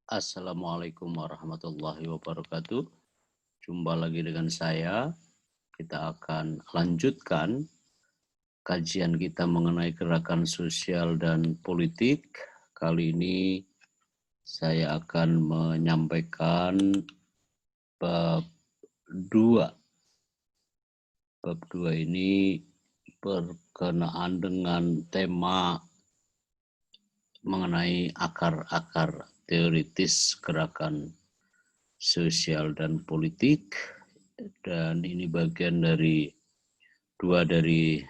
Assalamualaikum warahmatullahi wabarakatuh. Jumpa lagi dengan saya. Kita akan lanjutkan kajian kita mengenai gerakan sosial dan politik. Kali ini saya akan menyampaikan bab 2. Bab 2 ini berkenaan dengan tema mengenai akar-akar teoritis gerakan sosial dan politik, dan ini bagian dari 14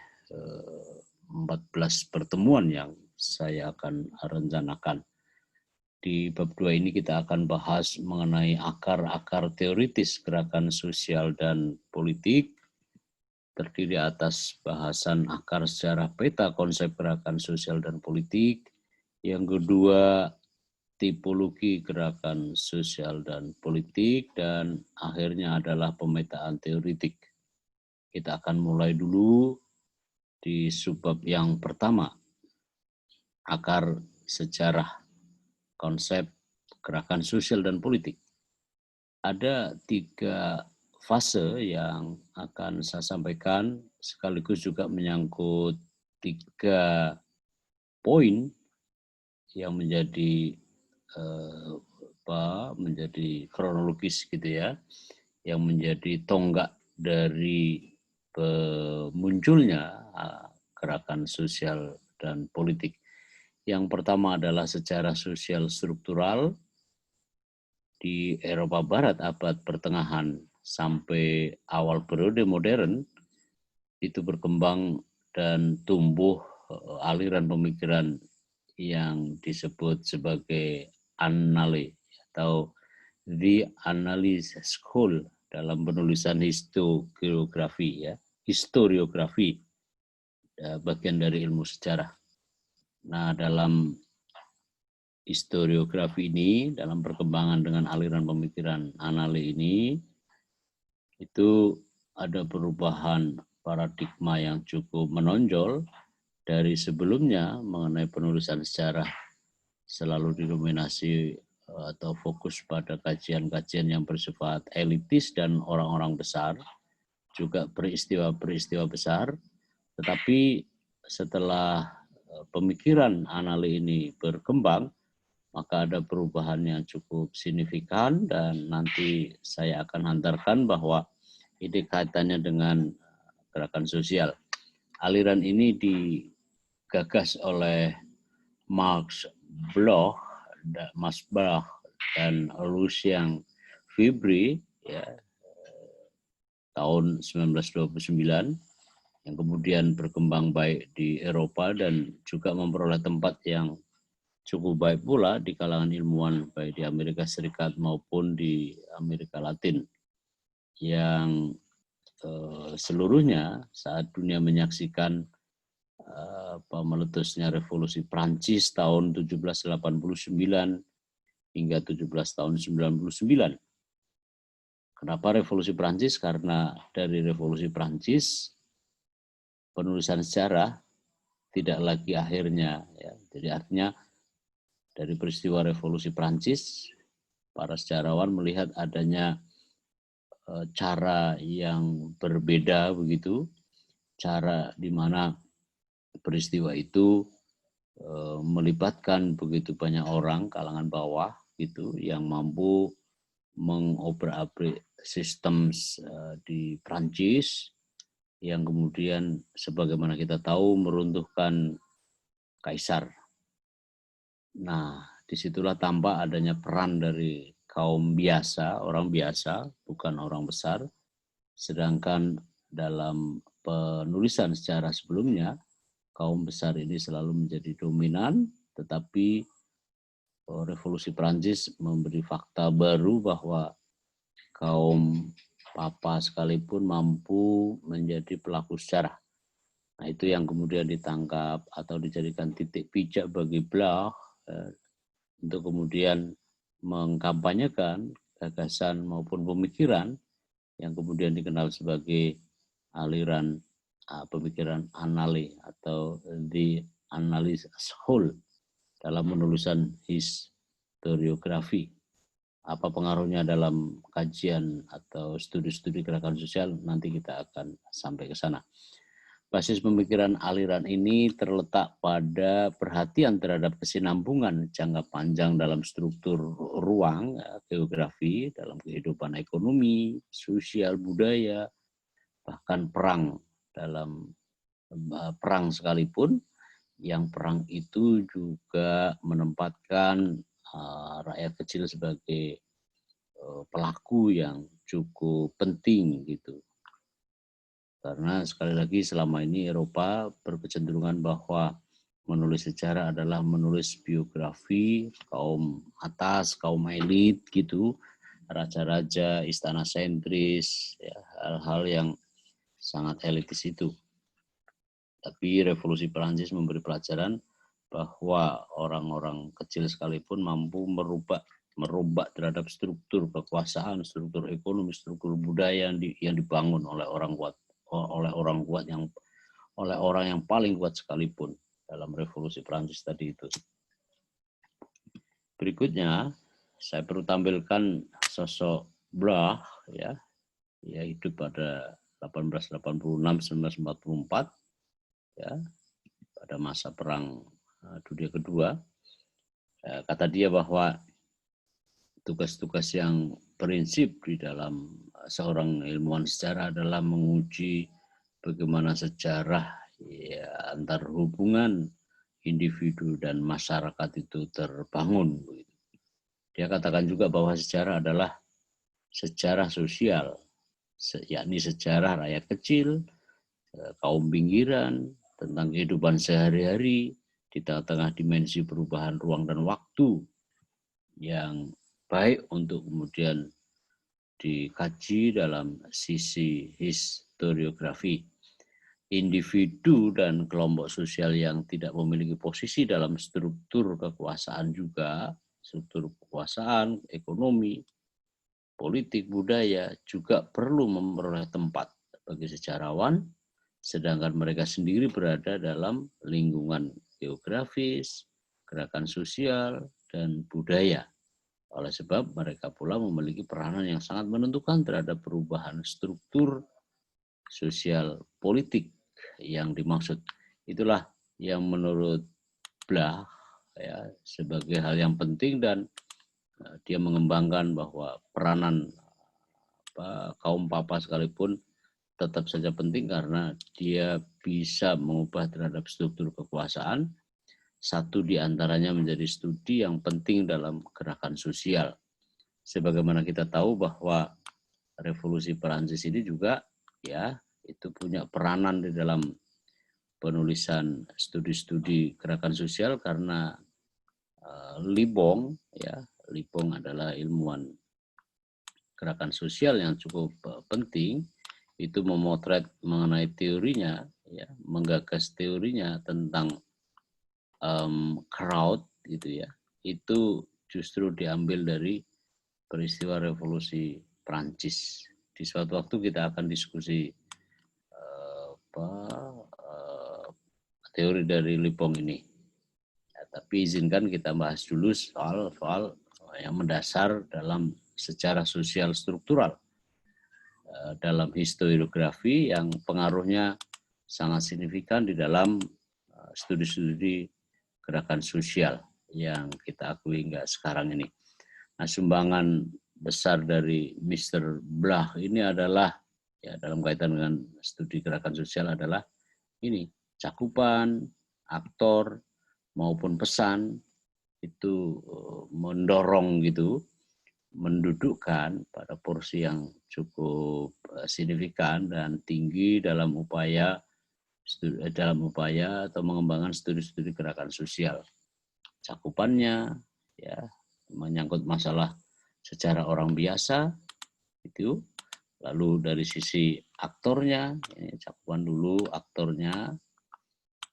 pertemuan yang saya akan rencanakan. Di bab 2 ini kita akan bahas mengenai akar-akar teoritis gerakan sosial dan politik, terdiri atas bahasan akar secara peta konsep gerakan sosial dan politik. Yang kedua, tipologi gerakan sosial dan politik, dan akhirnya adalah pemetaan teoritik. Kita akan mulai dulu di subbab yang pertama, akar sejarah konsep gerakan sosial dan politik. Ada 3 fase yang akan saya sampaikan, sekaligus juga menyangkut 3 poin yang menjadi menjadi kronologis gitu ya, yang menjadi tonggak dari munculnya gerakan sosial dan politik. Yang pertama adalah sejarah sosial struktural di Eropa Barat abad pertengahan sampai awal periode modern. Itu berkembang dan tumbuh aliran pemikiran yang disebut sebagai Annales atau The Analysis School dalam penulisan historiografi ya, historiografi bagian dari ilmu sejarah. Nah, dalam historiografi ini, dalam perkembangan dengan aliran pemikiran Annales ini, itu ada perubahan paradigma yang cukup menonjol dari sebelumnya mengenai penulisan sejarah selalu didominasi atau fokus pada kajian-kajian yang bersifat elitis dan orang-orang besar, juga peristiwa-peristiwa besar. Tetapi setelah pemikiran Annales ini berkembang, maka ada perubahan yang cukup signifikan, dan nanti saya akan hantarkan bahwa ini kaitannya dengan gerakan sosial. Aliran ini digagas oleh Max Bloch, dan Lucien Febvre ya, tahun 1929, yang kemudian berkembang baik di Eropa dan juga memperoleh tempat yang cukup baik pula di kalangan ilmuwan baik di Amerika Serikat maupun di Amerika Latin, yang seluruhnya saat dunia menyaksikan meletusnya revolusi Prancis tahun 1789 hingga 17 tahun 99. Kenapa revolusi Prancis? Karena dari revolusi Prancis penulisan sejarah tidak lagi akhirnya ya. Jadi artinya dari peristiwa revolusi Prancis, para sejarawan melihat adanya cara yang berbeda begitu, cara di mana peristiwa itu melibatkan begitu banyak orang kalangan bawah gitu yang mampu mengobrak-abrik sistem di Prancis, yang kemudian sebagaimana kita tahu meruntuhkan kaisar. Nah, disitulah tampak adanya peran dari kaum biasa, orang biasa, bukan orang besar. Sedangkan dalam penulisan sejarah sebelumnya, kaum besar ini selalu menjadi dominan, tetapi revolusi Prancis memberi fakta baru bahwa kaum papa sekalipun mampu menjadi pelaku sejarah. Nah, itu yang kemudian ditangkap atau dijadikan titik pijak bagi Bloch untuk kemudian mengkampanyekan gagasan maupun pemikiran yang kemudian dikenal sebagai aliran pemikiran Annales atau The Analysis School dalam penulisan historiografi. Apa pengaruhnya dalam kajian atau studi-studi gerakan sosial, nanti kita akan sampai ke sana. Basis pemikiran aliran ini terletak pada perhatian terhadap kesinambungan jangka panjang dalam struktur ruang, geografi, dalam kehidupan ekonomi, sosial, budaya, bahkan perang. Dalam perang sekalipun, yang perang itu juga menempatkan rakyat kecil sebagai pelaku yang cukup penting gitu. Karena sekali lagi selama ini Eropa berkecenderungan bahwa menulis sejarah adalah menulis biografi kaum atas, kaum elit gitu, raja-raja, istana sentris, ya, hal-hal yang sangat elitis itu. Tapi revolusi Perancis memberi pelajaran bahwa orang-orang kecil sekalipun mampu merubah terhadap struktur kekuasaan, struktur ekonomi, struktur budaya yang dibangun oleh orang kuat oleh orang yang paling kuat sekalipun dalam revolusi Prancis tadi itu. Berikutnya saya perlu tampilkan sosok Bloch, ya hidup pada 1886-1944, ya pada masa Perang Dunia Kedua. Kata dia bahwa tugas-tugas yang prinsip di dalam seorang ilmuwan sejarah adalah menguji bagaimana sejarah ya, antar hubungan individu dan masyarakat itu terbangun. Dia katakan juga bahwa sejarah adalah sejarah sosial, yakni sejarah rakyat kecil, kaum pinggiran, tentang kehidupan sehari-hari di tengah-tengah dimensi perubahan ruang dan waktu yang baik untuk kemudian dikaji dalam sisi historiografi. Individu dan kelompok sosial yang tidak memiliki posisi dalam struktur kekuasaan juga, struktur kekuasaan, ekonomi, politik, budaya juga perlu memperoleh tempat bagi sejarawan, sedangkan mereka sendiri berada dalam lingkungan geografis, gerakan sosial, dan budaya. Oleh sebab mereka pula memiliki peranan yang sangat menentukan terhadap perubahan struktur sosial politik yang dimaksud. Itulah yang menurut Bloch ya sebagai hal yang penting, dan dia mengembangkan bahwa peranan kaum papa sekalipun tetap saja penting karena dia bisa mengubah terhadap struktur kekuasaan. Satu di antaranya menjadi studi yang penting dalam gerakan sosial. Sebagaimana kita tahu bahwa revolusi Perancis ini juga ya itu punya peranan di dalam penulisan studi-studi gerakan sosial karena Libong adalah ilmuwan gerakan sosial yang cukup penting, itu memotret mengenai teorinya, ya, menggagas teorinya tentang crowd gitu ya. Itu justru diambil dari peristiwa revolusi Prancis. Di suatu waktu kita akan diskusi teori dari Libong ini. Ya, tapi izinkan kita bahas dulu soal yang mendasar dalam sejarah sosial struktural dalam historiografi yang pengaruhnya sangat signifikan di dalam studi-studi gerakan sosial yang kita akui hingga sekarang ini. Nah, sumbangan besar dari Mr. Bloch ini adalah ya dalam kaitan dengan studi gerakan sosial adalah ini cakupan, aktor maupun pesan itu mendorong gitu, mendudukkan pada porsi yang cukup signifikan dan tinggi dalam upaya atau mengembangkan studi-studi gerakan sosial. Cakupannya ya menyangkut masalah sejarah orang biasa itu, lalu dari sisi aktornya, ini cakupan dulu aktornya.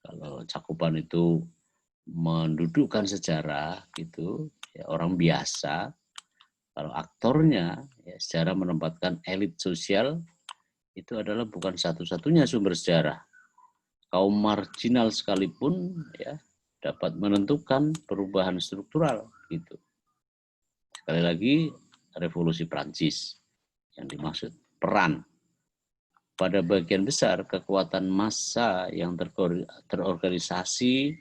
Kalau cakupan itu mendudukkan sejarah gitu ya orang biasa, kalau aktornya ya sejarah menempatkan elit sosial, itu adalah bukan satu-satunya sumber sejarah. Kaum marginal sekalipun ya dapat menentukan perubahan struktural gitu. Sekali lagi, revolusi Prancis yang dimaksud peran. Pada bagian besar kekuatan massa yang terorganisasi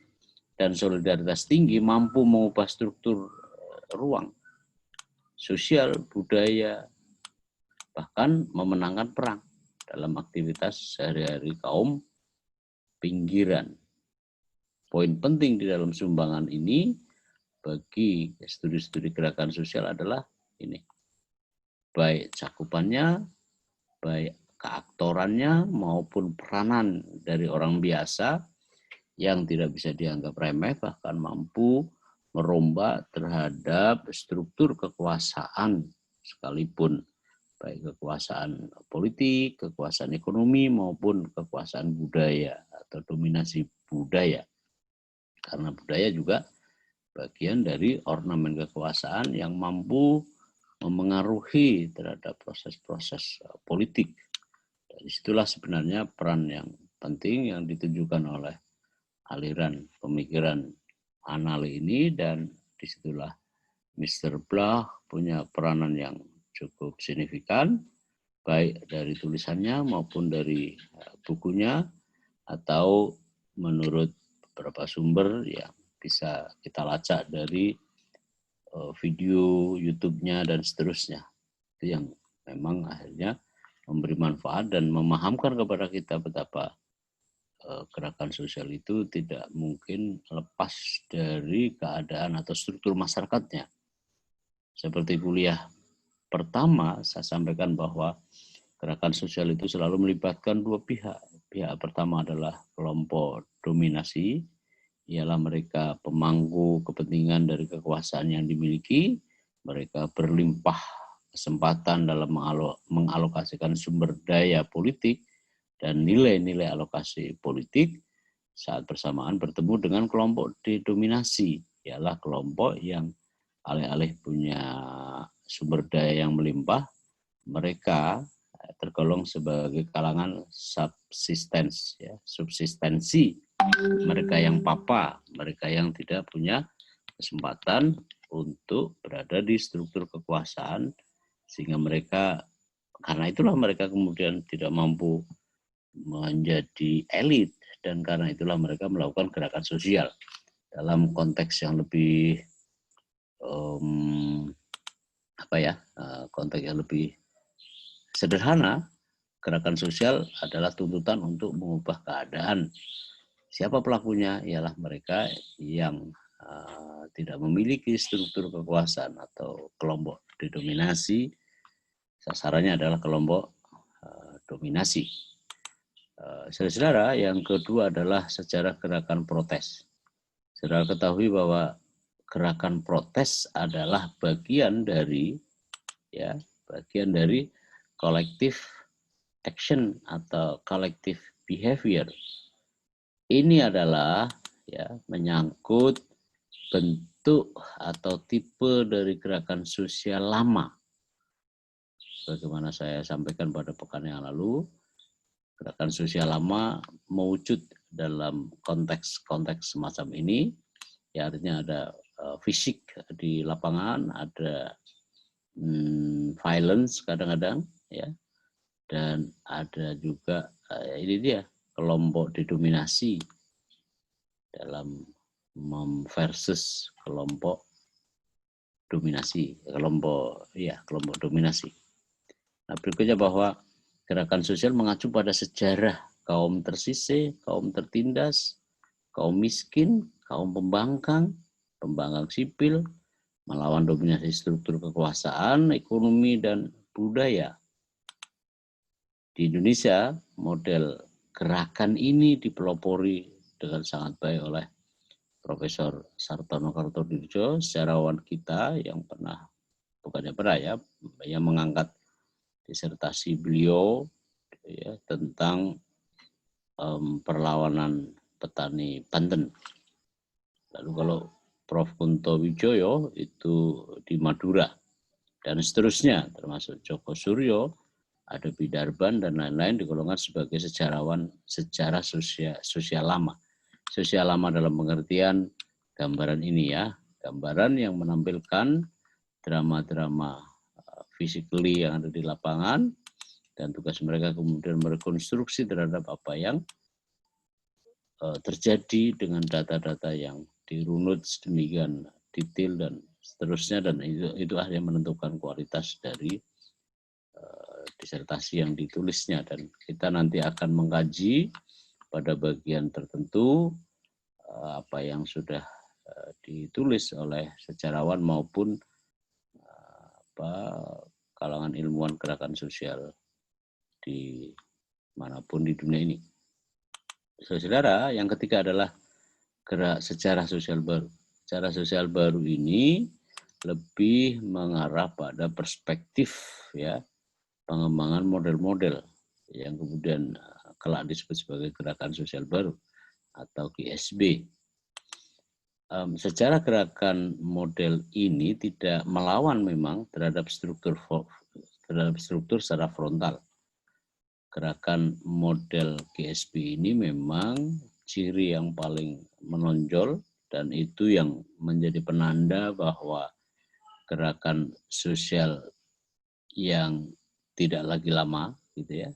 dan solidaritas tinggi mampu mengubah struktur ruang, sosial, budaya, bahkan memenangkan perang dalam aktivitas sehari-hari kaum pinggiran. Poin penting di dalam sumbangan ini bagi studi-studi gerakan sosial adalah ini. Baik cakupannya, baik keaktorannya maupun peranan dari orang biasa yang tidak bisa dianggap remeh, bahkan mampu merombak terhadap struktur kekuasaan sekalipun, baik kekuasaan politik, kekuasaan ekonomi maupun kekuasaan budaya atau dominasi budaya. Karena budaya juga bagian dari ornamen kekuasaan yang mampu memengaruhi terhadap proses-proses politik. Dari situlah sebenarnya peran yang penting yang ditunjukkan oleh aliran pemikiran Annales ini, dan disitulah Mr. Bloch punya peranan yang cukup signifikan, baik dari tulisannya maupun dari bukunya, atau menurut beberapa sumber yang bisa kita lacak dari video YouTube-nya dan seterusnya. Itu yang memang akhirnya memberi manfaat dan memahamkan kepada kita betapa gerakan sosial itu tidak mungkin lepas dari keadaan atau struktur masyarakatnya. Seperti kuliah pertama, saya sampaikan bahwa gerakan sosial itu selalu melibatkan dua pihak. Pihak pertama adalah kelompok dominasi, ialah mereka pemangku kepentingan dari kekuasaan yang dimiliki, mereka berlimpah kesempatan dalam mengalokasikan sumber daya politik dan nilai-nilai alokasi politik saat bersamaan bertemu dengan kelompok didominasi, ialah kelompok yang alih-alih punya sumber daya yang melimpah, mereka tergolong sebagai kalangan subsistensi, mereka yang papa, mereka yang tidak punya kesempatan untuk berada di struktur kekuasaan, sehingga mereka, karena itulah mereka kemudian tidak mampu menjadi elit, dan karena itulah mereka melakukan gerakan sosial. Dalam konteks yang lebih konteks yang lebih sederhana, gerakan sosial adalah tuntutan untuk mengubah keadaan. Siapa pelakunya? Ialah mereka yang tidak memiliki struktur kekuasaan atau kelompok didominasi. Sasarannya adalah kelompok dominasi. Saudara-saudara, yang kedua adalah sejarah gerakan protes. Saudara ketahui bahwa gerakan protes adalah bagian dari collective action atau collective behavior. Ini adalah menyangkut bentuk atau tipe dari gerakan sosial lama. Bagaimana saya sampaikan pada pekan yang lalu, gerakan sosial lama mewujud dalam konteks semacam ini, ya artinya ada fisik di lapangan, ada violence kadang-kadang, ya, dan ada juga ini dia kelompok didominasi dalam versus kelompok dominasi, kelompok dominasi. Nah, berikutnya bahwa gerakan sosial mengacu pada sejarah kaum tersisih, kaum tertindas, kaum miskin, kaum pembangkang sipil, melawan dominasi struktur kekuasaan, ekonomi, dan budaya. Di Indonesia, model gerakan ini dipelopori dengan sangat baik oleh Profesor Sartono Kartodirjo, sejarawan kita yang yang mengangkat disertasi beliau tentang perlawanan petani Banten. Lalu kalau Prof. Kunto Wijoyo itu di Madura, dan seterusnya, termasuk Joko Suryo, ada Bidarban, dan lain-lain digolongkan sebagai sejarawan sejarah sosial lama. Sosial lama dalam pengertian gambaran ini, gambaran yang menampilkan drama-drama physically yang ada di lapangan, dan tugas mereka kemudian merekonstruksi terhadap apa yang terjadi dengan data-data yang dirunut sedemikian detail dan seterusnya, dan itu akhirnya menentukan kualitas dari disertasi yang ditulisnya. Dan kita nanti akan mengkaji pada bagian tertentu apa yang sudah ditulis oleh sejarawan maupun kalangan ilmuwan gerakan sosial di manapun di dunia ini. Saudara, yang ketiga adalah gerak sejarah sosial baru. Sejarah sosial baru ini lebih mengarah pada perspektif ya pengembangan model-model yang kemudian kelak disebut sebagai gerakan sosial baru atau GSB. Secara gerakan model ini tidak melawan memang terhadap struktur secara frontal. Gerakan model GSB ini memang ciri yang paling menonjol dan itu yang menjadi penanda bahwa gerakan sosial yang tidak lagi lama gitu ya.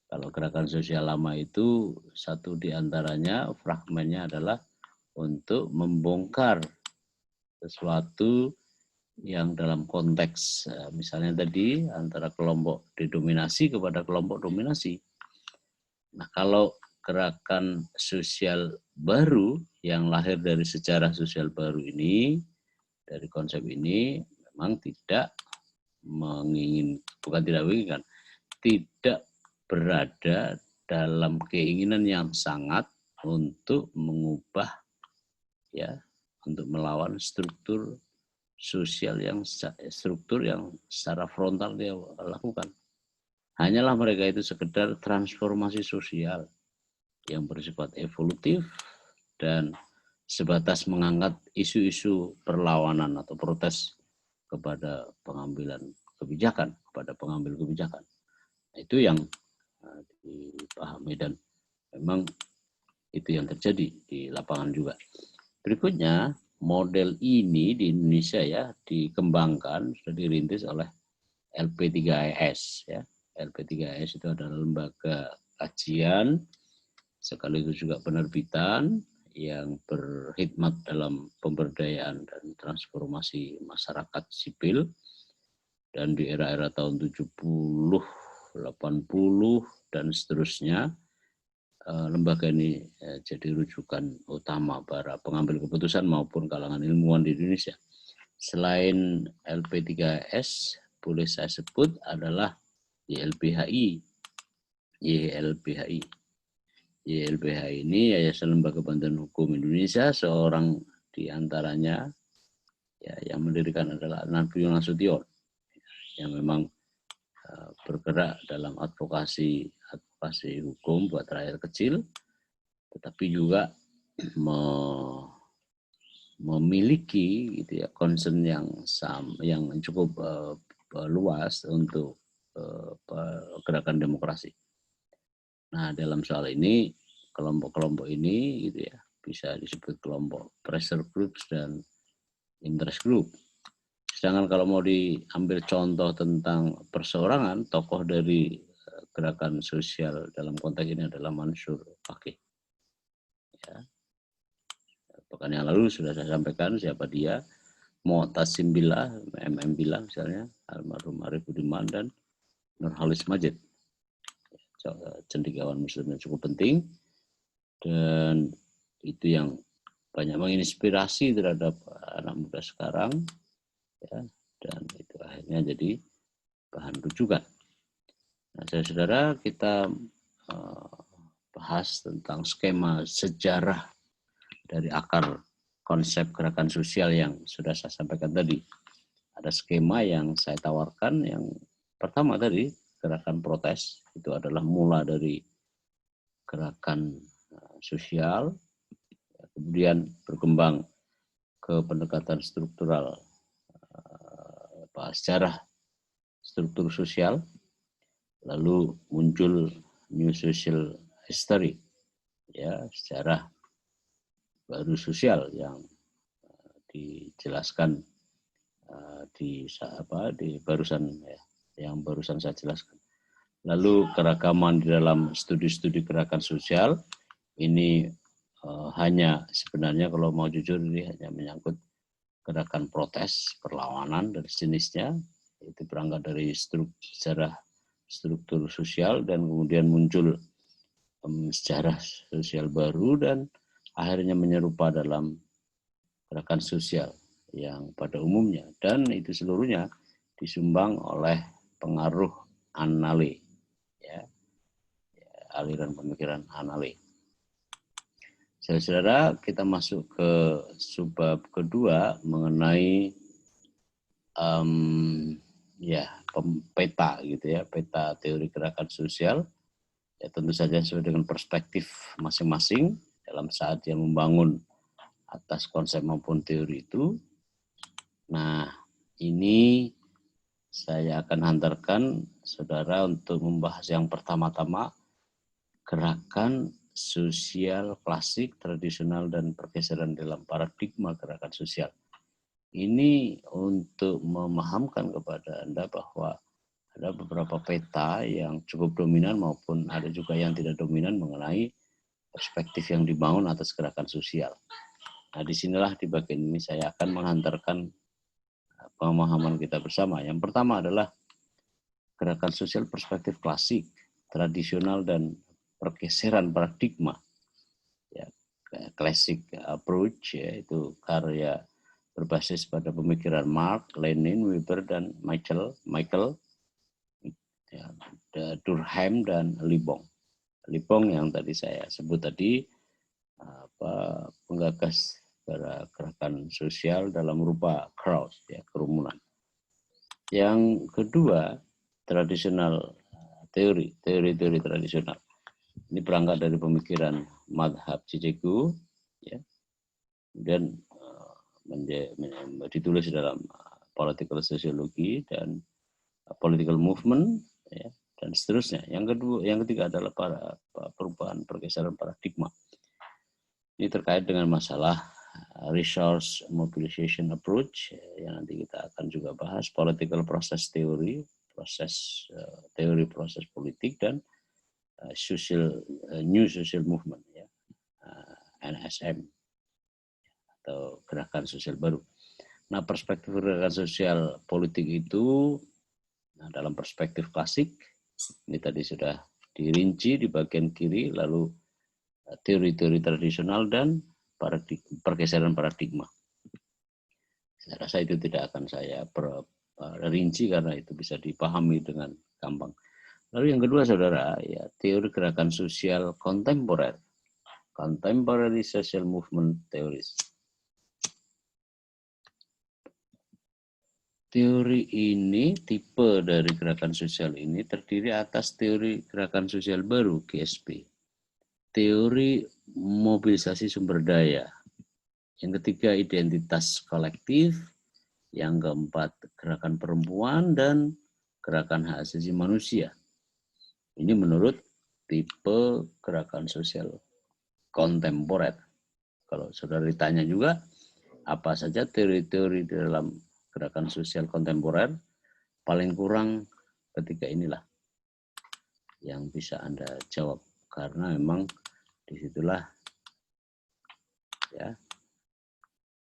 Kalau gerakan sosial lama itu satu di antaranya fragmennya adalah untuk membongkar sesuatu yang dalam konteks misalnya tadi antara kelompok didominasi kepada kelompok dominasi. Nah, kalau gerakan sosial baru yang lahir dari sejarah sosial baru ini, dari konsep ini memang tidak menginginkan, tidak berada dalam keinginan yang sangat untuk mengubah ya, untuk melawan struktur sosial yang secara frontal dia lakukan. Hanyalah mereka itu sekedar transformasi sosial yang bersifat evolutif dan sebatas mengangkat isu-isu perlawanan atau protes kepada pengambilan kebijakan, kepada pengambil kebijakan. Itu yang dipahami dan memang itu yang terjadi di lapangan juga. Berikutnya, model ini di Indonesia ya dikembangkan, sudah dirintis oleh LP3IS ya. LP3IS itu adalah lembaga kajian sekaligus juga penerbitan yang berkhidmat dalam pemberdayaan dan transformasi masyarakat sipil. Dan di era-era tahun 70, 80 dan seterusnya lembaga ini jadi rujukan utama para pengambil keputusan maupun kalangan ilmuwan di Indonesia. Selain LP3S, boleh saya sebut adalah YLBHI. YLBHI ini Yayasan Lembaga Bantuan Hukum Indonesia, seorang di antaranya ya, yang mendirikan adalah Narbio Nasution, yang memang bergerak dalam advokasi hukum buat rakyat kecil, tetapi juga memiliki gitu ya concern yang cukup luas untuk gerakan demokrasi. Nah, dalam soal ini kelompok-kelompok ini gitu ya bisa disebut kelompok pressure groups dan interest group. Sedangkan kalau mau diambil contoh tentang perseorangan, tokoh dari gerakan sosial dalam konteks ini adalah Mansur Fakih. Ya. Pekan yang lalu sudah saya sampaikan siapa dia, Mu'tasim Billah, MM Billah misalnya, almarhum Arif Budiman dan Nurhalis Majid. Cendekiawan Muslim yang cukup penting dan itu yang banyak menginspirasi terhadap anak muda sekarang. Ya, dan itu akhirnya jadi bahan rujukan. Nah, saudara, kita bahas tentang skema sejarah dari akar konsep gerakan sosial yang sudah saya sampaikan tadi. Ada skema yang saya tawarkan, yang pertama tadi gerakan protes, itu adalah mula dari gerakan sosial, kemudian berkembang ke pendekatan struktural, sejarah struktur sosial, lalu muncul new social history, ya, sejarah baru sosial yang dijelaskan di barusan ya, yang barusan saya jelaskan. Lalu keragaman di dalam studi-studi gerakan sosial ini hanya sebenarnya kalau mau jujur ini hanya menyangkut gerakan protes, perlawanan dan sejenisnya. Itu berangkat dari sejarah struktur sosial dan kemudian muncul sejarah sosial baru dan akhirnya menyerupa dalam gerakan sosial yang pada umumnya, dan itu seluruhnya disumbang oleh pengaruh Annales, ya, aliran pemikiran Annales. Saudara-saudara, kita masuk ke subbab kedua mengenai peta gitu ya, peta teori gerakan sosial. Ya, tentu saja sesuai dengan perspektif masing-masing dalam saat dia membangun atas konsep maupun teori itu. Nah, ini saya akan hantarkan saudara untuk membahas yang pertama-tama gerakan sosial klasik, tradisional, dan pergeseran dalam paradigma gerakan sosial. Ini untuk memahamkan kepada Anda bahwa ada beberapa peta yang cukup dominan maupun ada juga yang tidak dominan mengenai perspektif yang dibangun atas gerakan sosial. Nah, disinilah di bagian ini saya akan menghantarkan pemahaman kita bersama. Yang pertama adalah gerakan sosial perspektif klasik, tradisional, dan pergeseran paradigma. Ya, classic approach, yaitu karya berbasis pada pemikiran Marx, Lenin, Weber, dan Michael ya, Durkheim dan Libong. Libong yang tadi saya sebut tadi penggagas gerakan sosial dalam rupa crowd, ya, kerumunan. Yang kedua, tradisional teori tradisional. Ini berangkat dari pemikiran madhab Cicegu, ya, kemudian ditulis dalam political sociology dan political movement, ya, dan seterusnya. Yang ketiga adalah perubahan pergeseran paradigma. Ini terkait dengan masalah resource mobilization approach yang nanti kita akan juga bahas, political process theory, proses politik, dan new social movement, ya, NSM atau gerakan sosial baru. Nah, perspektif gerakan sosial politik itu dalam perspektif klasik ini tadi sudah dirinci di bagian kiri, lalu teori-teori tradisional dan pergeseran paradigma. Saya rasa itu tidak akan saya rinci karena itu bisa dipahami dengan gampang. Lalu yang kedua, saudara, ya, teori gerakan sosial kontemporer, contemporary social movement theories. Teori ini, tipe dari gerakan sosial ini terdiri atas teori gerakan sosial baru, GSP, teori mobilisasi sumber daya, yang ketiga identitas kolektif, yang keempat gerakan perempuan, dan gerakan hak asasi manusia. Ini menurut tipe gerakan sosial kontemporer. Kalau saudara ditanya juga, apa saja teori-teori dalam gerakan sosial kontemporer, paling kurang ketiga inilah yang bisa Anda jawab. Karena memang disitulah ya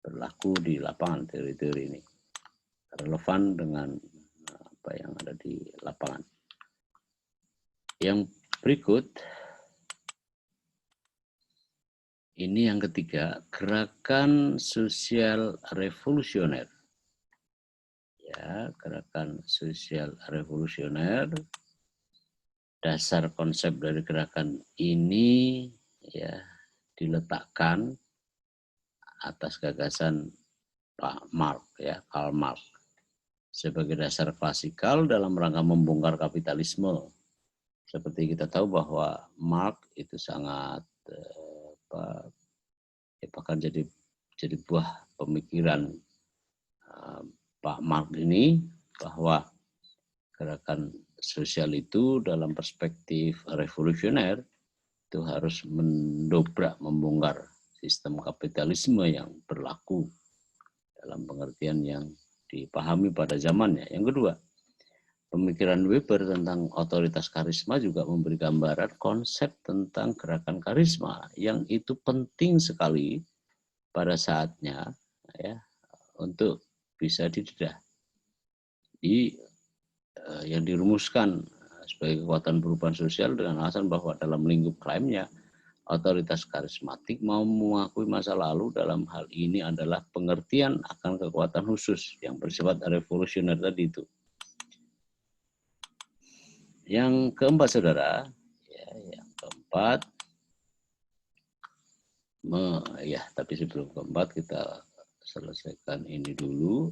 berlaku di lapangan teori-teori ini. Relevan dengan apa yang ada di lapangan. Yang berikut, ini yang ketiga, gerakan sosial revolusioner. Ya, gerakan sosial revolusioner. Dasar konsep dari gerakan ini ya diletakkan atas gagasan Pak Marx, ya, Karl Marx, sebagai dasar klasikal dalam rangka membongkar kapitalisme. Seperti kita tahu bahwa Marx itu sangat bahkan jadi buah pemikiran Pak Marx ini, bahwa gerakan sosial itu dalam perspektif revolusioner itu harus mendobrak, membongkar sistem kapitalisme yang berlaku dalam pengertian yang dipahami pada zamannya. Yang kedua, pemikiran Weber tentang otoritas karisma juga memberi gambaran konsep tentang gerakan karisma yang itu penting sekali pada saatnya ya untuk bisa didedah. Yang dirumuskan sebagai kekuatan perubahan sosial dengan alasan bahwa dalam lingkup klaimnya otoritas karismatik mau mengakui masa lalu dalam hal ini adalah pengertian akan kekuatan khusus yang bersifat revolusioner tadi itu. Yang keempat, saudara, tapi sebelum keempat kita selesaikan ini dulu.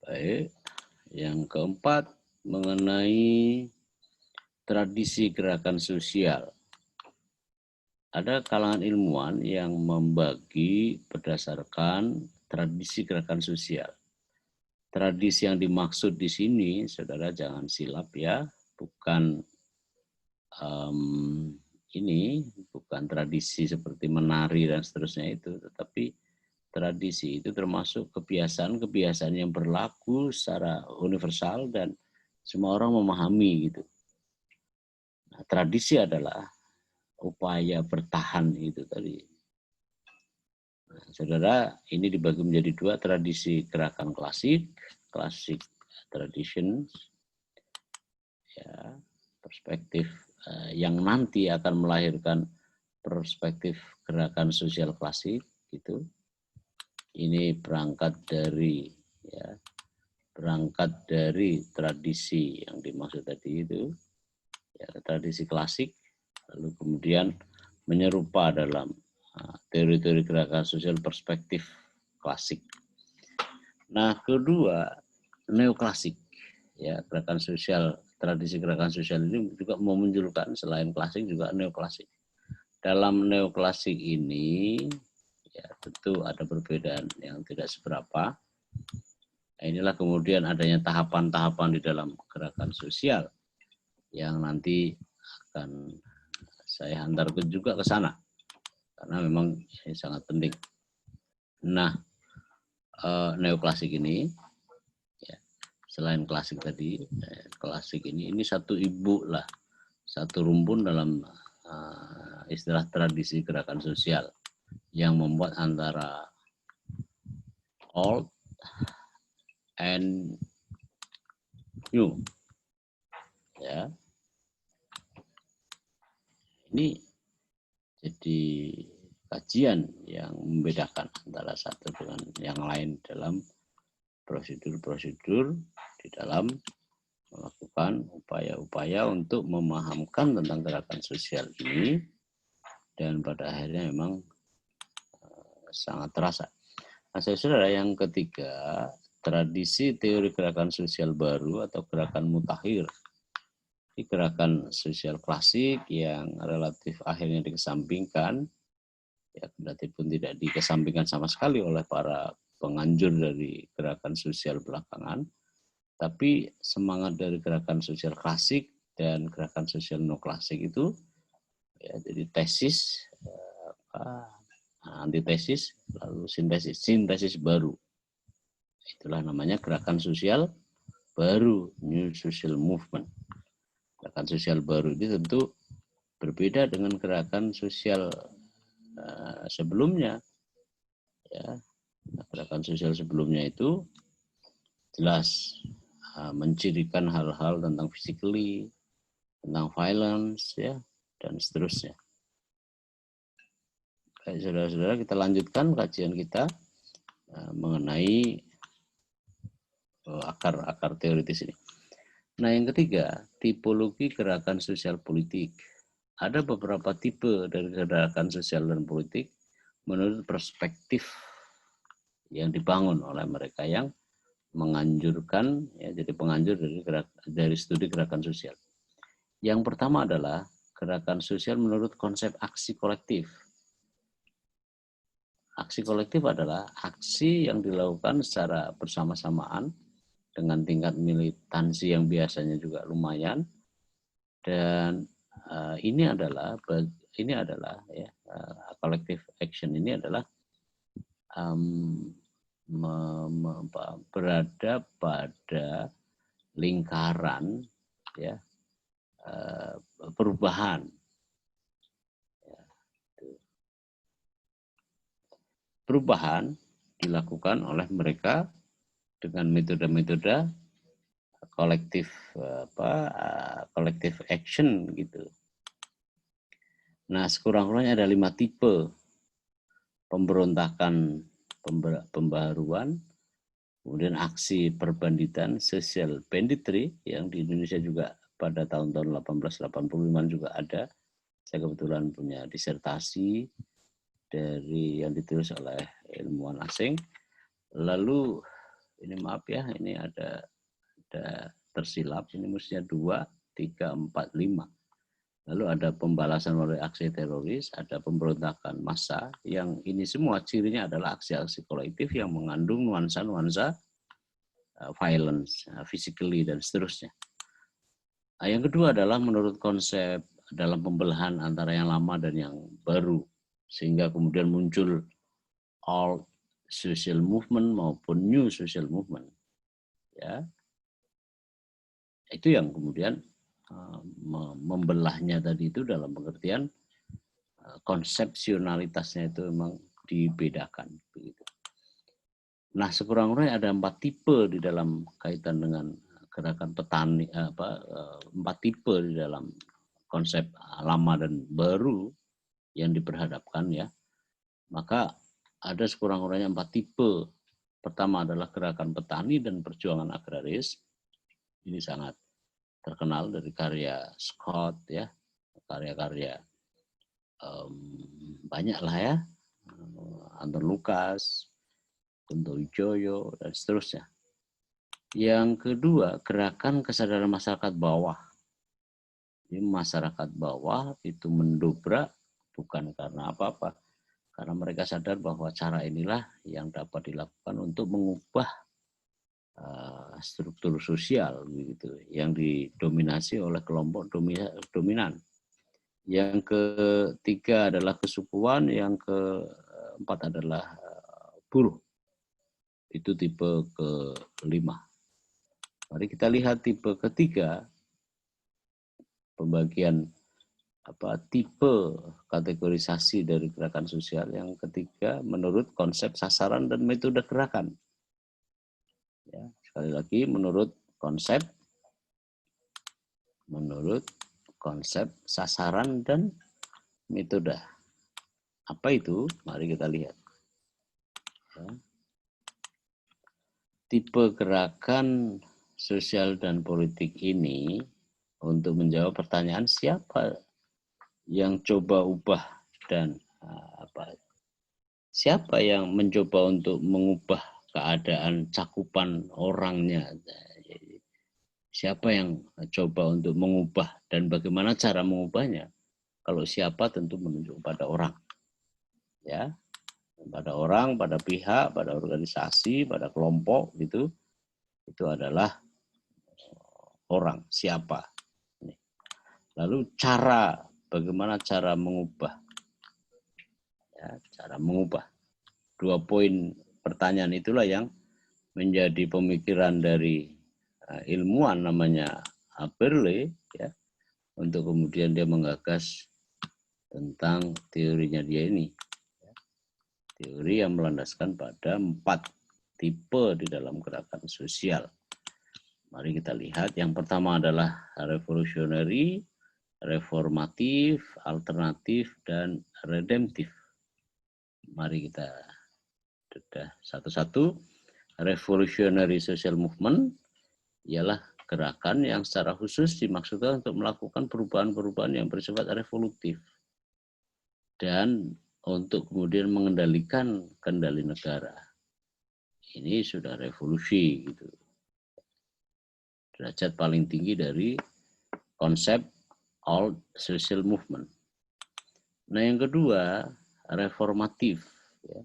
Baik, yang keempat mengenai tradisi gerakan sosial. Ada kalangan ilmuwan yang membagi berdasarkan tradisi gerakan sosial. Tradisi yang dimaksud di sini, saudara jangan silap ya, bukan bukan tradisi seperti menari dan seterusnya itu, tetapi tradisi itu termasuk kebiasaan-kebiasaan yang berlaku secara universal dan semua orang memahami gitu. Nah, tradisi adalah upaya bertahan itu tadi. Nah, saudara, ini dibagi menjadi dua, tradisi gerakan klasik traditions, ya, perspektif yang nanti akan melahirkan perspektif gerakan sosial klasik gitu. Ini berangkat dari tradisi yang dimaksud tadi itu, ya, tradisi klasik, lalu kemudian menyerupa dalam teori-teori gerakan sosial perspektif klasik. Nah, kedua, neoklasik, ya, gerakan sosial, tradisi gerakan sosial ini juga memunculkan selain klasik juga neoklasik. Dalam neoklasik ini, ya, tentu ada perbedaan yang tidak seberapa. Nah, inilah kemudian adanya tahapan-tahapan di dalam gerakan sosial yang nanti akan saya hantar juga ke sana. Karena memang ini sangat penting. Nah, neoklasik ini, ya, selain klasik tadi, klasik ini satu ibu lah, satu rumpun dalam istilah tradisi gerakan sosial yang membuat antara old and new, ya. Ini jadi kajian yang membedakan antara satu dengan yang lain dalam prosedur-prosedur di dalam melakukan upaya-upaya untuk memahamkan tentang gerakan sosial ini, dan pada akhirnya memang sangat terasa. Nah, saudara, yang ketiga, tradisi teori gerakan sosial baru atau gerakan mutakhir. Ini gerakan sosial klasik yang relatif akhirnya dikesampingkan, ya, kendati pun tidak dikesampingkan sama sekali oleh para penganjur dari gerakan sosial belakangan, tapi semangat dari gerakan sosial klasik dan gerakan sosial neoklasik itu, ya, jadi tesis, antitesis, lalu sintesis baru. Itulah namanya gerakan sosial baru, New Social Movement. Gerakan sosial baru ini tentu berbeda dengan gerakan sosial sebelumnya. Ya, gerakan sosial sebelumnya itu jelas mencirikan hal-hal tentang physically, tentang violence, ya, dan seterusnya. Baik, saudara-saudara, kita lanjutkan kajian kita mengenai akar teoritis ini. Nah, yang ketiga, tipologi gerakan sosial politik. Ada beberapa tipe dari gerakan sosial dan politik menurut perspektif yang dibangun oleh mereka yang menganjurkan, ya, jadi penganjur dari studi gerakan sosial. Yang pertama adalah gerakan sosial menurut konsep aksi kolektif. Aksi kolektif adalah aksi yang dilakukan secara bersama-samaan dengan tingkat militansi yang biasanya juga lumayan, dan ini adalah ya, collective action ini adalah berada pada lingkaran ya perubahan. Perubahan dilakukan oleh mereka dengan metode-metode kolektif kolektif action gitu. Nah, sekurang-kurangnya ada 5 tipe pemberontakan pembaharuan, kemudian aksi perbandingan social banditry yang di Indonesia juga pada tahun-tahun 1885 juga ada. Saya kebetulan punya disertasi dari yang ditulis oleh ilmuwan asing. Lalu ini maaf ya, ini ada tersilap, ini mestinya 2, 3, 4, 5. Lalu ada pembalasan oleh aksi teroris, ada pemberontakan massa, yang ini semua cirinya adalah aksi-aksi kolektif yang mengandung nuansa-nuansa violence, physically, dan seterusnya. Yang kedua adalah menurut konsep dalam pembelahan antara yang lama dan yang baru, sehingga kemudian muncul old social movement maupun new social movement. Ya, itu yang kemudian membelahnya tadi itu dalam pengertian konsepsionalitasnya itu memang dibedakan begitu. Nah, sekurang-kurangnya ada 4 tipe di dalam kaitan dengan gerakan petani 4 tipe di dalam konsep lama dan baru yang diperhadapkan ya. Maka ada sekurang-kurangnya 4 tipe. Pertama adalah gerakan petani dan perjuangan agraris. Ini sangat terkenal dari karya Scott ya, karya-karya banyak lah ya, Anton Lukas, Kunto Wijoyo, dan seterusnya. Yang kedua, gerakan kesadaran masyarakat bawah. Ini masyarakat bawah itu mendobrak bukan karena apa-apa, karena mereka sadar bahwa cara inilah yang dapat dilakukan untuk mengubah struktur sosial begitu yang didominasi oleh kelompok dominan. Yang ketiga adalah kesukuan, yang keempat adalah buruh. Itu tipe kelima. Mari kita lihat tipe ketiga, pembagian tipe kategorisasi dari gerakan sosial. Yang ketiga menurut konsep sasaran dan metode gerakan. Ya, sekali lagi menurut konsep sasaran dan metode. Apa itu? Mari kita lihat. Ya. Tipe gerakan sosial dan politik ini untuk menjawab pertanyaan siapa yang coba ubah dan siapa yang mencoba untuk mengubah keadaan cakupan orangnya. Siapa yang coba untuk mengubah dan bagaimana cara mengubahnya? Kalau siapa tentu menunjuk pada orang. Ya. Pada orang, pada pihak, pada organisasi, pada kelompok gitu. Itu adalah orang, siapa. Lalu bagaimana cara mengubah? Ya, cara mengubah. 2 poin pertanyaan itulah yang menjadi pemikiran dari ilmuwan namanya Berle ya, untuk kemudian dia menggagas tentang teorinya dia ini. Ya. Teori yang melandaskan pada 4 tipe di dalam gerakan sosial. Mari kita lihat. Yang pertama adalah revolutionary, reformatif, alternatif, dan redemptif. Mari kita bedah satu-satu. Revolutionary social movement ialah gerakan yang secara khusus dimaksudkan untuk melakukan perubahan-perubahan yang bersifat revolutif dan untuk kemudian mengendalikan kendali negara. Ini sudah revolusi gitu. Derajat paling tinggi dari konsep old social movement. Nah, yang kedua reformatif ya.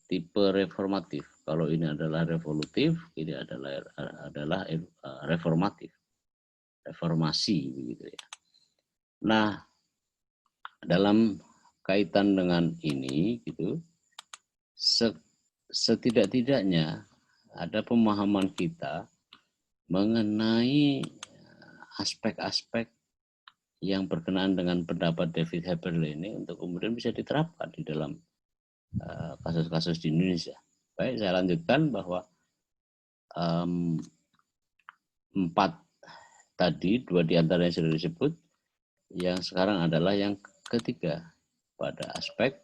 Tipe reformatif. Kalau ini adalah revolutif, ini adalah reformatif. Reformasi begitu ya. Nah, dalam kaitan dengan ini gitu, setidak-tidaknya ada pemahaman kita mengenai aspek-aspek yang berkenaan dengan pendapat David Haberle ini untuk kemudian bisa diterapkan di dalam kasus-kasus di Indonesia. Baik, saya lanjutkan bahwa 4 tadi, 2 diantaranya sudah disebut, yang sekarang adalah yang ketiga pada aspek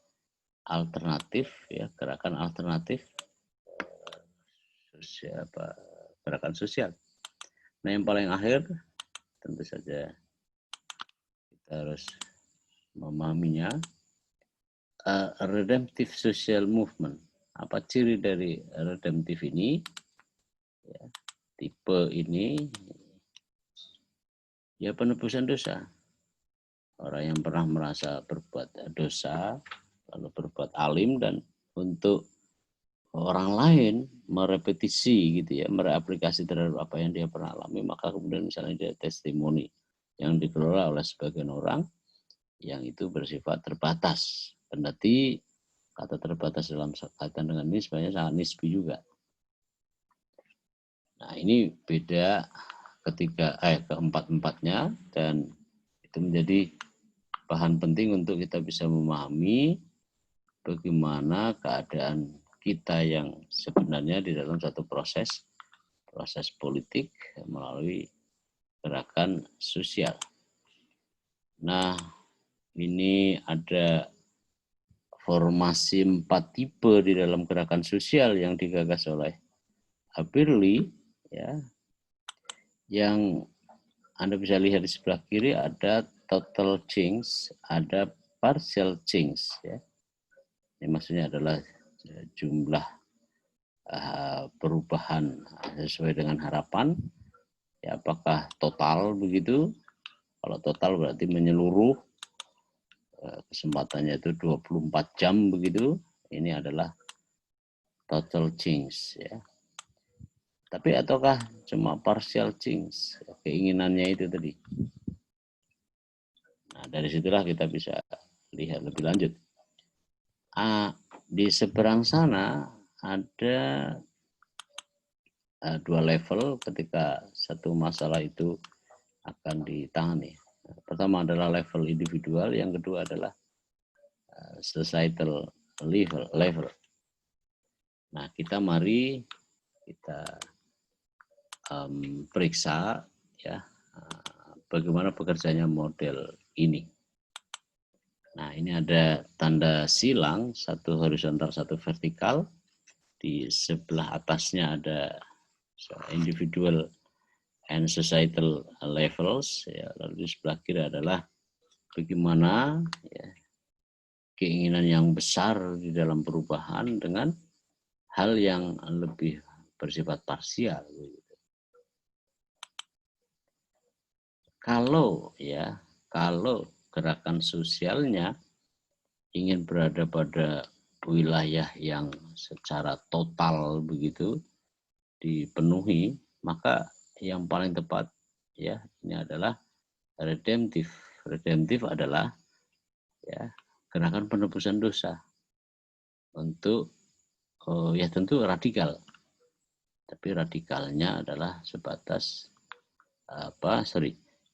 alternatif, ya, gerakan alternatif sosial, gerakan sosial. Nah, yang paling akhir tentu saja kita harus memahaminya, redemptive social movement. Apa ciri dari redemptive ini? Ya, tipe ini ya penebusan dosa. Orang yang pernah merasa berbuat dosa lalu berbuat alim dan untuk orang lain merepetisi gitu ya, mereplikasi terhadap apa yang dia pernah alami, maka kemudian misalnya dia testimoni yang dikelola oleh sebagian orang yang itu bersifat terbatas. Kendati kata terbatas dalam kaitan dengan ini sebenarnya sangat nisbi juga. Nah, ini beda keempat-empatnya, dan itu menjadi bahan penting untuk kita bisa memahami bagaimana keadaan kita yang sebenarnya di dalam satu proses politik melalui gerakan sosial. Nah, ini ada formasi 4 tipe di dalam gerakan sosial yang digagas oleh Haberle, ya. Yang Anda bisa lihat di sebelah kiri ada total change, ada partial change, ya. Ini maksudnya adalah jumlah perubahan sesuai dengan harapan, ya, apakah total begitu? Kalau total berarti menyeluruh, kesempatannya itu 24 jam begitu. Ini adalah total change, ya. Tapi ataukah cuma partial change, keinginannya itu tadi. Nah, dari situlah kita bisa lihat lebih lanjut. Di seberang sana ada 2 level ketika satu masalah itu akan ditangani. Pertama adalah level individual, yang kedua adalah societal level. Nah, mari kita periksa, ya, bagaimana bekerjanya model ini. Nah, ini ada tanda silang, satu horizontal, satu vertikal. Di sebelah atasnya ada individual and societal levels, ya. Lalu di sebelah kiri adalah bagaimana, ya, keinginan yang besar di dalam perubahan dengan hal yang lebih bersifat parsial. Kalau gerakan sosialnya ingin berada pada wilayah yang secara total begitu dipenuhi, maka yang paling tepat, ya, ini adalah redemptif. Redemptif adalah, ya, gerakan penebusan dosa untuk ya tentu radikal. Tapi radikalnya adalah sebatas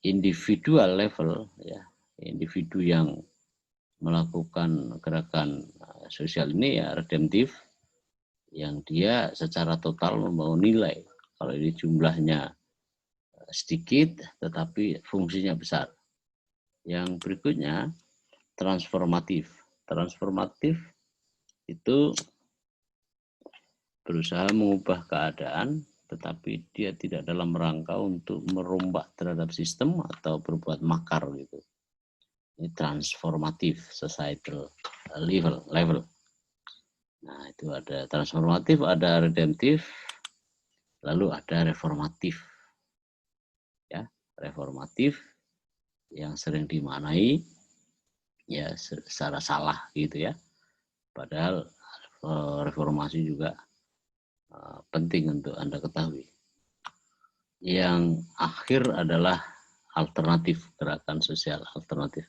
individual level, ya. Individu yang melakukan gerakan sosial ini ya redemptif, yang dia secara total membawa nilai. Kalau ini jumlahnya sedikit tetapi fungsinya besar. Yang berikutnya transformatif. Transformatif itu berusaha mengubah keadaan, tetapi dia tidak dalam rangka untuk merombak terhadap sistem atau berbuat makar gitu. Ini transformatif societal level. Nah, itu ada transformatif, ada redemptif, lalu ada reformatif. Ya, reformatif yang sering dimaknai ya secara salah gitu ya. Padahal reformasi juga penting untuk Anda ketahui. Yang akhir adalah alternatif, gerakan sosial alternatif.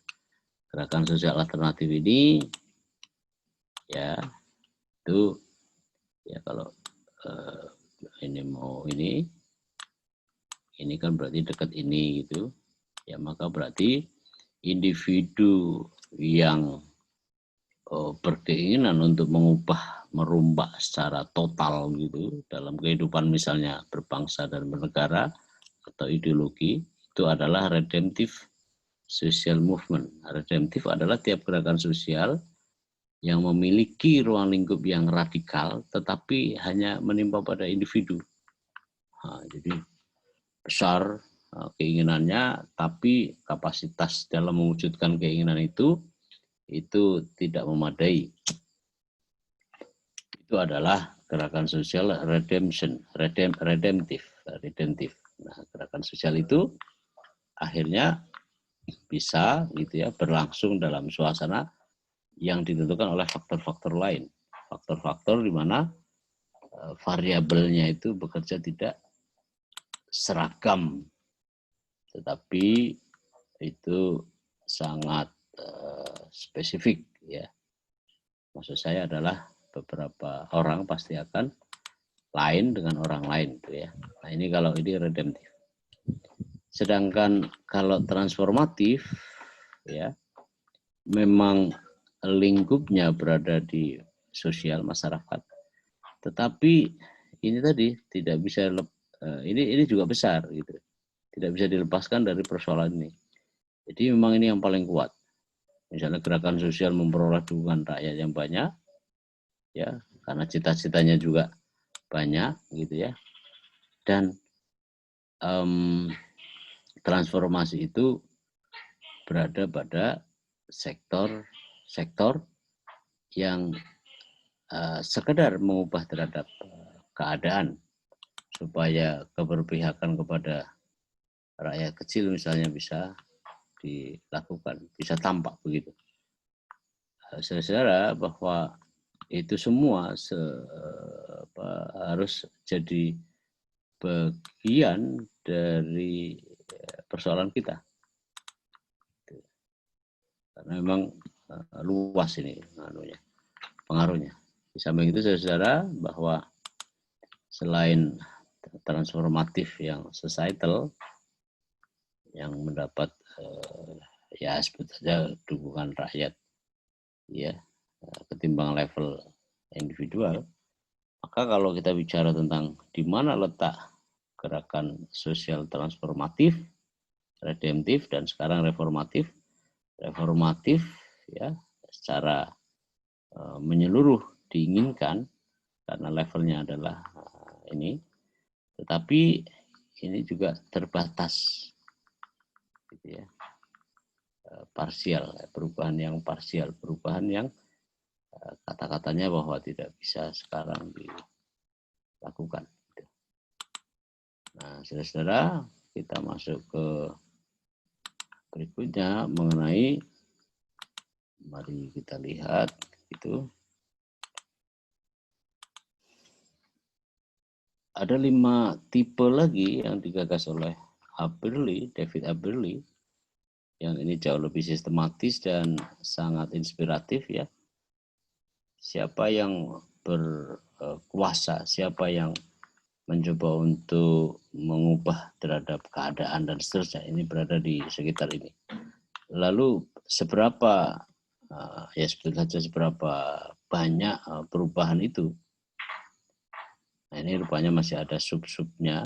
Gerakan sosial alternatif ini, ya, itu Ya kalau ini mau ini kan berarti dekat ini gitu. Ya maka berarti individu yang berkeinginan untuk merombak secara total gitu dalam kehidupan misalnya berbangsa dan bernegara atau ideologi itu adalah redemptive social movement. Redemptive adalah tiap gerakan sosial yang memiliki ruang lingkup yang radikal tetapi hanya menimpa pada individu. Nah, jadi besar keinginannya tapi kapasitas dalam mewujudkan keinginan itu tidak memadai. Itu adalah gerakan sosial redemptif. Nah, gerakan sosial itu akhirnya bisa gitu ya berlangsung dalam suasana yang ditentukan oleh faktor-faktor lain. Faktor-faktor di mana variabelnya itu bekerja tidak seragam, tetapi itu sangat spesifik ya. Maksud saya adalah beberapa orang pasti akan lain dengan orang lain gitu ya. Nah, ini kalau ini redemptif. Sedangkan kalau transformatif ya memang lingkupnya berada di sosial masyarakat. Tetapi ini tadi tidak bisa ini juga besar gitu. Tidak bisa dilepaskan dari persoalan ini. Jadi memang ini yang paling kuat. Misalnya gerakan sosial memperoleh dukungan rakyat yang banyak, ya karena cita-citanya juga banyak gitu ya. Dan transformasi itu berada pada sektor yang sekedar mengubah terhadap keadaan supaya keberpihakan kepada rakyat kecil misalnya bisa dilakukan, bisa tampak begitu. Saudara bahwa itu semua harus jadi bagian dari persoalan kita. Karena memang luas ini pengaruhnya. Di samping itu saudara bahwa selain transformatif yang societal yang mendapat ya sebut saja dukungan rakyat ya ketimbang level individual, maka kalau kita bicara tentang di mana letak gerakan sosial transformatif, redemptif dan sekarang reformatif ya secara menyeluruh diinginkan karena levelnya adalah ini, tetapi ini juga terbatas gitu ya, parsial, perubahan yang parsial, perubahan yang kata-katanya bahwa tidak bisa sekarang dilakukan. Nah, saudara-saudara, kita masuk ke berikutnya mengenai, mari kita lihat itu. Ada 5 tipe lagi yang digagas oleh David Aberli, yang ini jauh lebih sistematis dan sangat inspiratif ya. Siapa yang berkuasa, siapa yang mencoba untuk mengubah terhadap keadaan dan seterusnya, ini berada di sekitar ini. Lalu seberapa ya sebetulnya saja seberapa banyak perubahan itu. Nah, ini rupanya masih ada sub-subnya.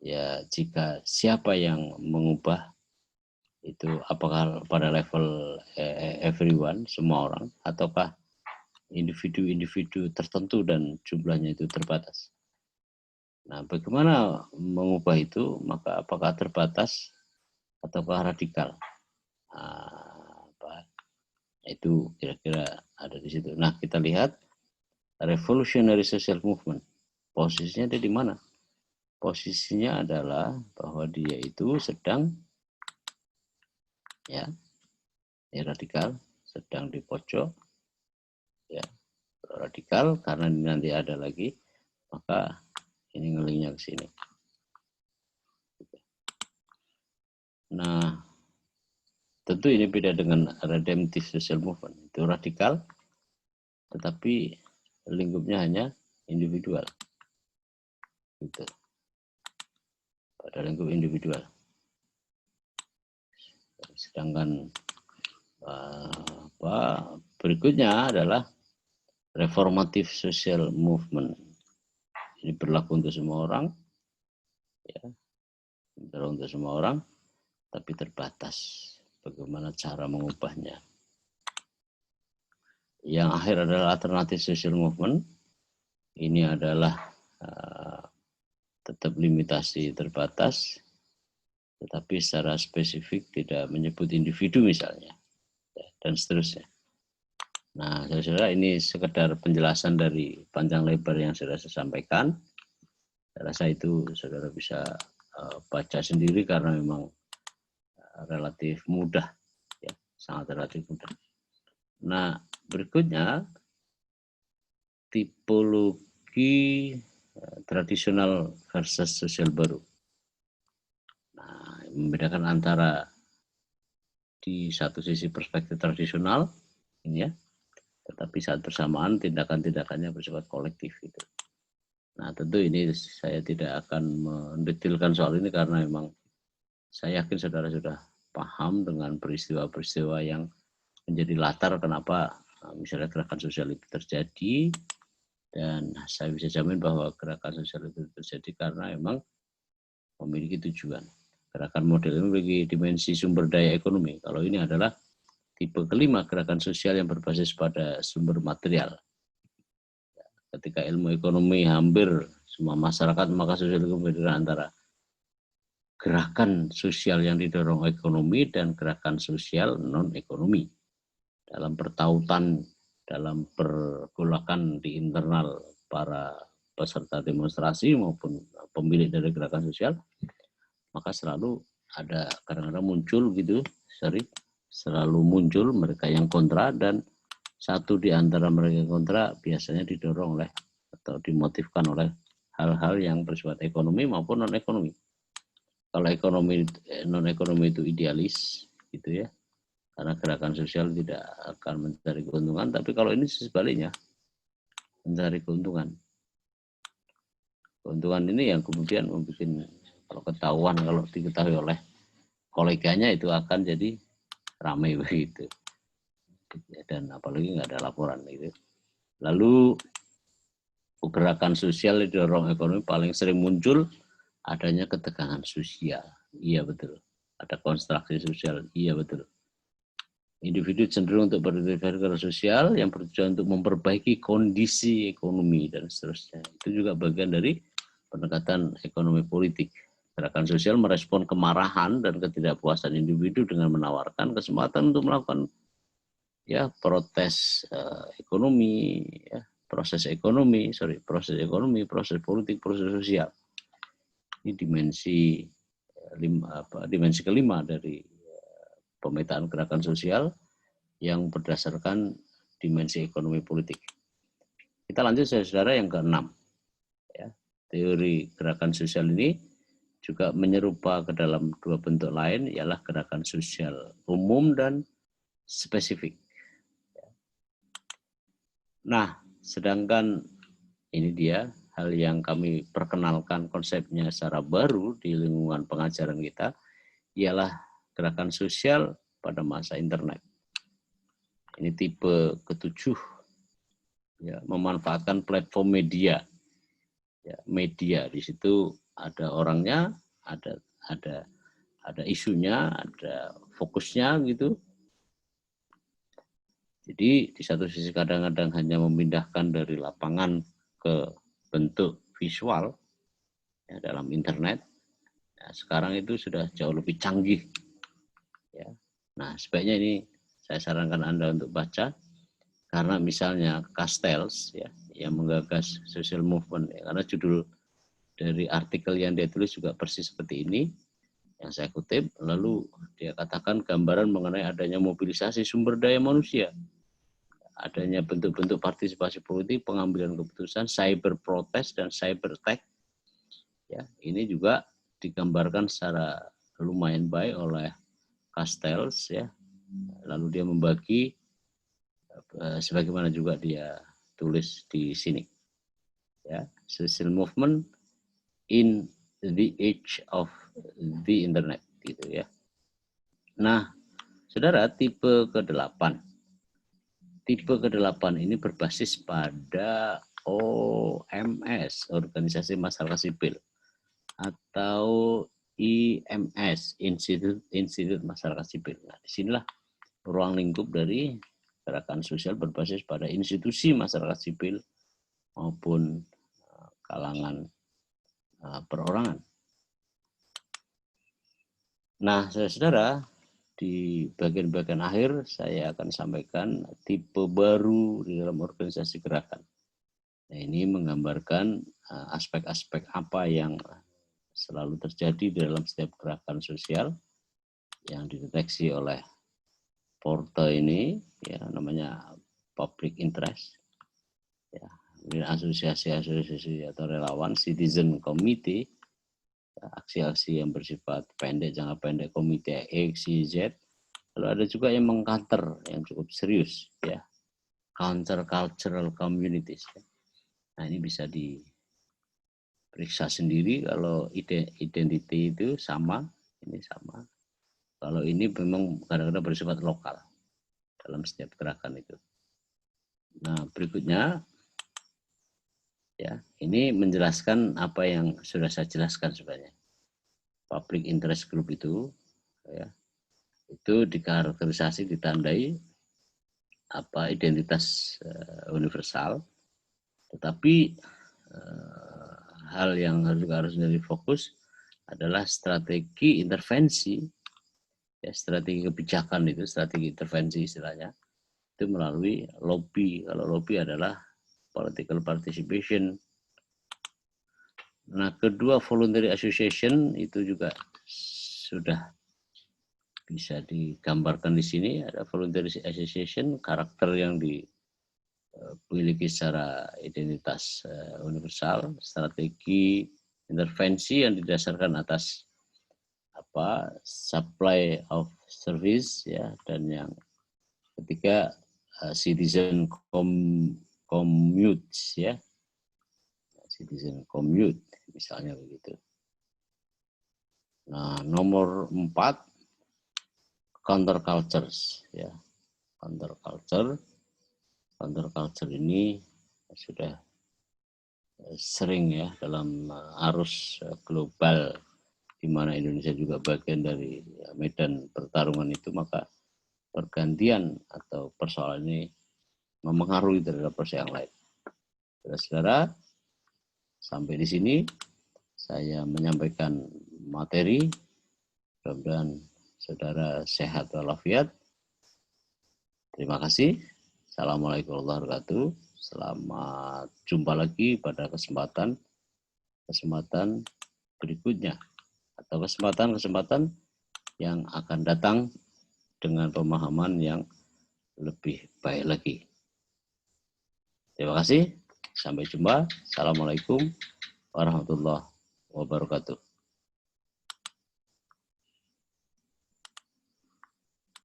Ya, jika siapa yang mengubah itu apakah pada level everyone, semua orang, ataukah individu-individu tertentu dan jumlahnya itu terbatas. Nah, bagaimana mengubah itu? Maka apakah terbatas ataukah radikal? Itu kira-kira ada di situ. Nah, kita lihat revolutionary social movement. Posisinya ada di mana? Posisinya adalah bahwa dia itu sedang ya radikal, sedang di pojok ya radikal karena nanti ada lagi, maka ini ngelingnya ke sini. Nah, tentu ini beda dengan redemptive social movement. Itu radikal, tetapi lingkupnya hanya individual. Gitu. Pada lingkup individual. Sedangkan berikutnya adalah reformative social movement. Ini berlaku untuk semua orang, ya, berlaku untuk semua orang, tapi terbatas. Bagaimana cara mengubahnya? Yang akhir adalah alternative social movement. Ini adalah tetap limitasi terbatas, tetapi secara spesifik tidak menyebut individu misalnya, dan seterusnya. Nah, saudara, ini sekedar penjelasan dari panjang lebar yang sudah saya sampaikan. Saya rasa itu saudara bisa baca sendiri karena memang relatif mudah, ya, sangat relatif mudah. Nah, berikutnya tipologi tradisional versus sosial baru. Nah, membedakan antara di satu sisi perspektif tradisional, ini ya, tetapi saat bersamaan tindakan-tindakannya bersifat kolektif gitu. Nah, tentu ini saya tidak akan mendetilkan soal ini karena memang saya yakin saudara sudah paham dengan peristiwa-peristiwa yang menjadi latar kenapa misalnya gerakan sosial itu terjadi, dan saya bisa jamin bahwa gerakan sosial itu terjadi karena memang memiliki tujuan. Gerakan model ini memiliki dimensi sumber daya ekonomi. Kalau ini adalah tipe kelima, gerakan sosial yang berbasis pada sumber material. Ketika ilmu ekonomi hampir semua masyarakat, maka sosial itu membedakan antara gerakan sosial yang didorong ekonomi dan gerakan sosial non-ekonomi. Dalam pertautan, dalam pergolakan di internal para peserta demonstrasi maupun pemilik dari gerakan sosial, maka selalu ada kadang-kadang muncul gitu, selalu muncul mereka yang kontra, dan satu di antara mereka yang kontra biasanya didorong oleh atau dimotifkan oleh hal-hal yang bersifat ekonomi maupun non-ekonomi. Kalau ekonomi non-ekonomi itu idealis gitu ya, karena gerakan sosial tidak akan mencari keuntungan, tapi kalau ini sebaliknya mencari keuntungan. Keuntungan ini yang kemudian membuat kalau ketahuan, kalau diketahui oleh koleganya itu akan jadi ramai begitu. Dan apalagi nggak ada laporan gitu. Lalu gerakan sosial didorong ekonomi paling sering muncul adanya ketegangan sosial. Iya betul. Ada konstruksi sosial. Iya betul. Individu cenderung untuk berintegrasi sosial yang bertujuan untuk memperbaiki kondisi ekonomi dan seterusnya. Itu juga bagian dari pendekatan ekonomi politik. Gerakan sosial merespon kemarahan dan ketidakpuasan individu dengan menawarkan kesempatan untuk melakukan ya proses ekonomi, ya, proses politik, proses sosial. Ini dimensi kelima dari pemetaan gerakan sosial yang berdasarkan dimensi ekonomi politik. Kita lanjut saudara yang keenam. Ya, teori gerakan sosial ini juga menyerupa ke dalam dua bentuk lain, ialah gerakan sosial umum dan spesifik. Nah, sedangkan ini dia hal yang kami perkenalkan konsepnya secara baru di lingkungan pengajaran kita, ialah gerakan sosial pada masa internet. Ini tipe ketujuh, ya, memanfaatkan platform media. Ya, media di situ ada orangnya, ada isunya, ada fokusnya gitu. Jadi di satu sisi kadang-kadang hanya memindahkan dari lapangan ke bentuk visual ya, dalam internet. Nah, sekarang itu sudah jauh lebih canggih. Ya. Nah, sebaiknya ini saya sarankan Anda untuk baca, karena misalnya Castells ya, yang menggagas social movement, ya, karena judul dari artikel yang dia tulis juga persis seperti ini yang saya kutip. Lalu dia katakan gambaran mengenai adanya mobilisasi sumber daya manusia, adanya bentuk-bentuk partisipasi politik, pengambilan keputusan, cyber protest dan cyber attack. Ya, ini juga digambarkan secara lumayan baik oleh Castells ya. Lalu dia membagi sebagaimana juga dia tulis di sini. ya, social movement in the age of the internet gitu ya. Nah, saudara, tipe ke-8. Tipe ke-8 ini berbasis pada OMS, Organisasi Masyarakat Sipil, atau IMS, Institut Masyarakat Sipil. Nah, disinilah ruang lingkup dari gerakan sosial berbasis pada institusi masyarakat sipil maupun kalangan perorangan. Nah, saudara-saudara, di bagian-bagian akhir saya akan sampaikan tipe baru di dalam organisasi gerakan. Nah, ini menggambarkan aspek-aspek apa yang selalu terjadi di dalam setiap gerakan sosial yang dideteksi oleh Porter ini, ya, namanya public interest, ya, asosiasi-asosiasi atau relawan, citizen committee, aksi-aksi yang bersifat pendek, jangka pendek, komite X, Y, Z. Lalu ada juga yang mengcounter, yang cukup serius, ya, counter cultural communities. Ya. Nah, ini bisa diperiksa sendiri kalau identity itu sama, ini sama. Kalau ini memang kadang-kadang bersifat lokal dalam setiap gerakan itu. Nah, berikutnya, ya, ini menjelaskan apa yang sudah saya jelaskan sebenarnya. Public interest group itu, ya, itu dikarakterisasi, ditandai identitas universal, tetapi hal yang harus menjadi fokus adalah strategi intervensi, ya, strategi kebijakan itu, strategi intervensi istilahnya, itu melalui lobby. Kalau lobby adalah political participation. Nah, kedua, voluntary association itu juga sudah bisa digambarkan di sini. Ada voluntary association, karakter yang dimiliki secara identitas universal, strategi intervensi yang didasarkan atas supply of service, ya, dan yang ketiga citizen commute, ya, citizen commute misalnya begitu. Nah, nomor 4, counter cultures, ya. Counter culture ini sudah sering, ya, dalam arus global di mana Indonesia juga bagian dari medan pertarungan itu, maka pergantian atau persoalan ini memengaruhi terhadap persoalan yang lain. Saudara-saudara, sampai di sini saya menyampaikan materi. Mudah-mudahan saudara sehat walafiat. Terima kasih. Assalamualaikum warahmatullahi wabarakatuh. Selamat jumpa lagi pada kesempatan berikutnya atau kesempatan yang akan datang dengan pemahaman yang lebih baik lagi. Terima kasih. Sampai jumpa. Assalamualaikum warahmatullahi wabarakatuh.